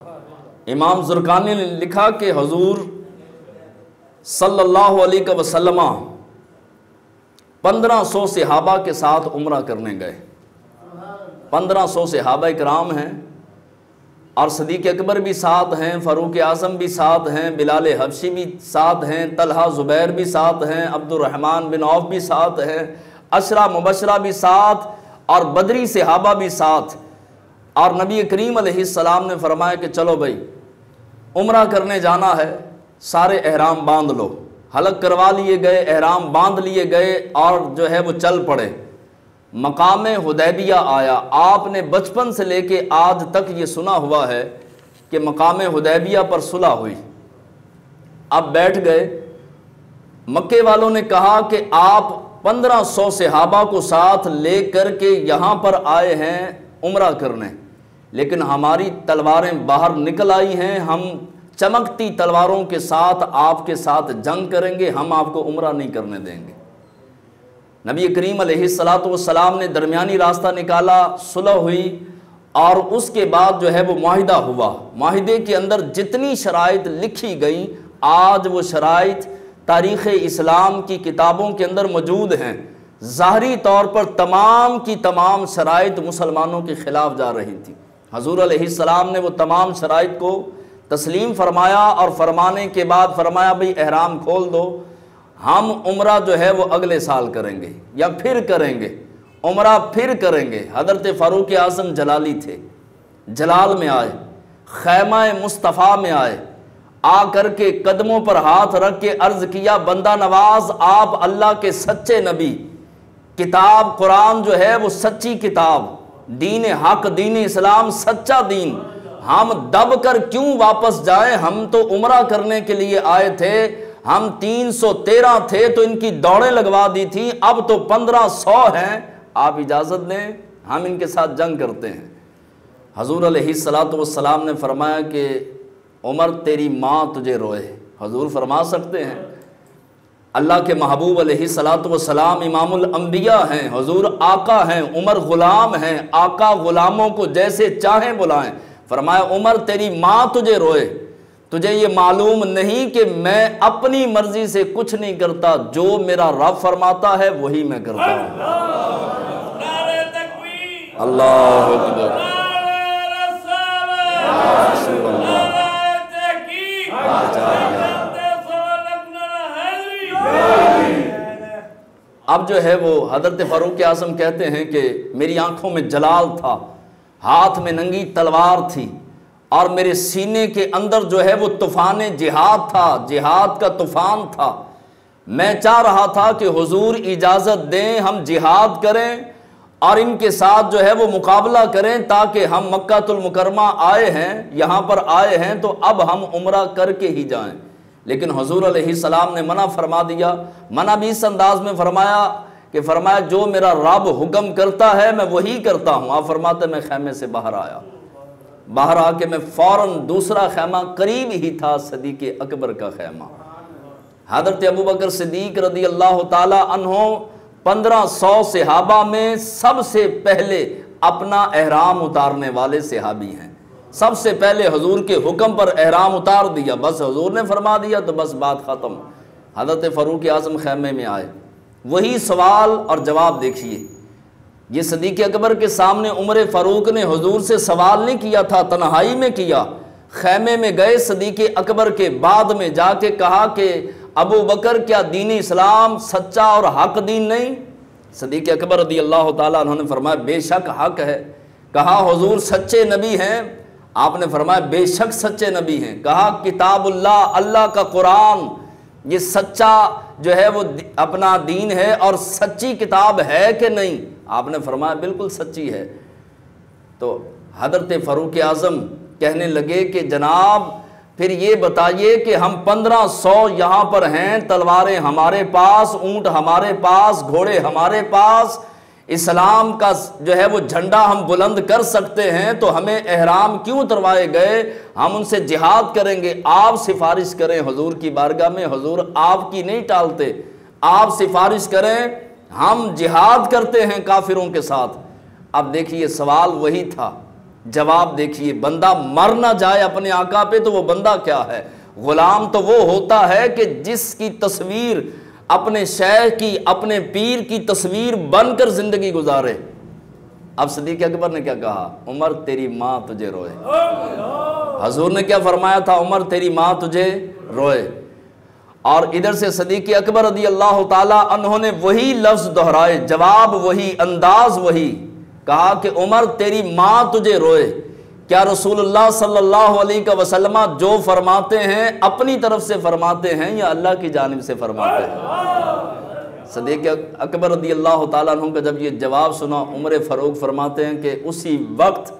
امام زرقانی نے لکھا کہ حضور صلی اللہ علیہ وسلم 1500 صحابہ کے ساتھ عمرہ کرنے گئے۔ 1500 صحابہ اکرام ہیں اور صدیق اکبر بھی ساتھ ہیں، فاروق اعظم بھی ساتھ ہیں، بلال حبشی بھی ساتھ ہیں، طلحہ زبیر بھی ساتھ ہیں، عبد الرحمن بن عوف بھی ساتھ ہیں، عشرہ مبشرہ بھی ساتھ اور بدری صحابہ بھی ساتھ۔ اور نبی کریم علیہ السلام نے فرمایا کہ چلو بھائی عمرہ کرنے جانا ہے، سارے احرام باندھ لو۔ حلق کروا لیے گئے، احرام باندھ لیے گئے اور جو ہے وہ چل پڑے۔ مقام حدیبیہ آیا۔ آپ نے بچپن سے لے کے آج تک یہ سنا ہوا ہے کہ مقام حدیبیہ پر صلح ہوئی۔ اب بیٹھ گئے۔ مکے والوں نے کہا کہ آپ 1500 صحابہ کو ساتھ لے کر کے یہاں پر آئے ہیں عمرہ کرنے، لیکن ہماری تلواریں باہر نکل آئی ہیں، ہم چمکتی تلواروں کے ساتھ آپ کے ساتھ جنگ کریں گے، ہم آپ کو عمرہ نہیں کرنے دیں گے۔ نبی کریم علیہ السلام نے درمیانی راستہ نکالا، صلح ہوئی اور اس کے بعد جو ہے وہ معاہدہ ہوا۔ معاہدے کے اندر جتنی شرائط لکھی گئیں آج وہ شرائط تاریخ اسلام کی کتابوں کے اندر موجود ہیں۔ ظاہری طور پر تمام کی تمام شرائط مسلمانوں کے خلاف جا رہی تھی۔ حضور علیہ السلام نے وہ تمام شرائط کو تسلیم فرمایا اور فرمانے کے بعد فرمایا بھئی احرام کھول دو، ہم عمرہ جو ہے وہ اگلے سال کریں گے یا پھر کریں گے، عمرہ پھر کریں گے۔ حضرت فاروق اعظم جلالی تھے، جلال میں آئے، خیمہ مصطفیٰ میں آئے، آ کر کے قدموں پر ہاتھ رکھ کے عرض کیا بندہ نواز آپ اللہ کے سچے نبی، کتاب قرآن جو ہے وہ سچی کتاب، دین حق دین اسلام سچا دین، ہم دب کر کیوں واپس جائیں؟ ہم تو عمرہ کرنے کے لیے آئے تھے، ہم 313 تھے تو ان کی دوڑیں لگوا دی تھی، اب تو 1500 ہیں، آپ اجازت دیں ہم ان کے ساتھ جنگ کرتے ہیں۔ حضور علیہ السلام نے فرمایا کہ عمر تیری ماں تجھے روئے۔ حضور فرما سکتے ہیں؟ اللہ کے محبوب علیہ السلام امام الانبیاء ہیں، حضور آقا ہیں، عمر غلام ہیں، آقا غلاموں کو جیسے چاہیں بلائیں۔ فرمایا عمر تیری ماں تجھے روئے، تجھے یہ معلوم نہیں کہ میں اپنی مرضی سے کچھ نہیں کرتا، جو میرا رب فرماتا ہے وہی میں کرتا ہوں۔ اللہ اکبر، اب جو ہے وہ حضرت فاروق اعظم کہتے ہیں کہ میری آنکھوں میں جلال تھا، ہاتھ میں ننگی تلوار تھی اور میرے سینے کے اندر جو ہے وہ طوفان جہاد تھا، جہاد کا طوفان تھا۔ میں چاہ رہا تھا کہ حضور اجازت دیں ہم جہاد کریں اور ان کے ساتھ جو ہے وہ مقابلہ کریں، تاکہ ہم مکہ المکرمہ آئے ہیں، یہاں پر آئے ہیں تو اب ہم عمرہ کر کے ہی جائیں۔ لیکن حضور علیہ السلام نے منع فرما دیا۔ منع بھی اس انداز میں فرمایا جو میرا رب حکم کرتا ہے میں وہی کرتا ہوں۔ آپ فرماتے میں خیمے سے باہر آیا، باہر آ کے میں فوراً دوسرا خیمہ قریب ہی تھا، صدیق اکبر کا خیمہ۔ حضرت ابوبکر صدیق رضی اللہ تعالی عنہ 1500 صحابہ میں سب سے پہلے اپنا احرام اتارنے والے صحابی ہیں۔ سب سے پہلے حضور کے حکم پر احرام اتار دیا، بس حضور نے فرما دیا تو بس بات ختم۔ حضرت فاروق اعظم خیمے میں آئے، وہی سوال اور جواب دیکھیے۔ یہ صدیق اکبر کے سامنے عمر فاروق نے حضور سے سوال نہیں کیا تھا، تنہائی میں کیا۔ خیمے میں گئے صدیق اکبر کے بعد میں جا کے کہا کہ ابو بکر کیا دین اسلام سچا اور حق دین نہیں؟ صدیق اکبر رضی اللہ تعالیٰ عنہ نے فرمایا بے شک حق ہے۔ کہا حضور سچے نبی ہیں؟ آپ نے فرمایا بے شک سچے نبی ہیں۔ کہا کتاب اللہ، اللہ کا قرآن یہ سچا جو ہے وہ اپنا دین ہے اور سچی کتاب ہے کہ نہیں؟ آپ نے فرمایا بالکل سچی ہے۔ تو حضرت فاروق اعظم کہنے لگے کہ جناب پھر یہ بتائیے کہ ہم 1500 یہاں پر ہیں، تلواریں ہمارے پاس، اونٹ ہمارے پاس، گھوڑے ہمارے پاس، اسلام کا جو ہے وہ جھنڈا ہم بلند کر سکتے ہیں، تو ہمیں احرام کیوں اتروائے گئے؟ ہم ان سے جہاد کریں گے۔ آپ سفارش کریں حضور کی بارگاہ میں، حضور آپ کی نہیں ٹالتے، آپ سفارش کریں، ہم جہاد کرتے ہیں کافروں کے ساتھ۔ اب دیکھیے سوال وہی تھا، جواب دیکھیے، بندہ مر نہ جائے اپنے آقا پہ تو وہ بندہ کیا ہے؟ غلام تو وہ ہوتا ہے کہ جس کی تصویر اپنے شیخ کی، اپنے پیر کی تصویر بن کر زندگی گزارے۔ اب صدیق اکبر نے کیا کہا؟ عمر تیری ماں تجھے روئے۔ حضور نے کیا فرمایا تھا؟ عمر تیری ماں تجھے روئے۔ اور ادھر سے صدیق اکبر رضی اللہ تعالیٰ عنہ نے وہی لفظ دہرائے، جواب وہی، انداز وہی، کہا کہ عمر تیری ماں تجھے روئے۔ کیا رسول اللہ صلی اللہ علیہ وسلم جو فرماتے ہیں اپنی طرف سے فرماتے ہیں یا اللہ کی جانب سے فرماتے ہیں؟ صدیق اکبر رضی اللہ تعالیٰ عنہ کا جب یہ جواب سنا، عمر فاروق فرماتے ہیں کہ اسی وقت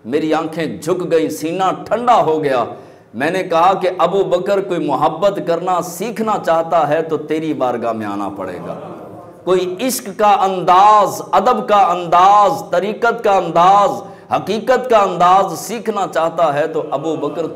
میری آنکھیں جھک گئیں، سینہ ٹھنڈا ہو گیا۔ میں نے کہا کہ ابو بکر کوئی محبت کرنا سیکھنا چاہتا ہے تو تیری بارگاہ میں آنا پڑے گا۔ کوئی عشق کا انداز، ادب کا انداز، طریقت کا انداز، حقیقت کا انداز سیکھنا چاہتا ہے تو ابو بکر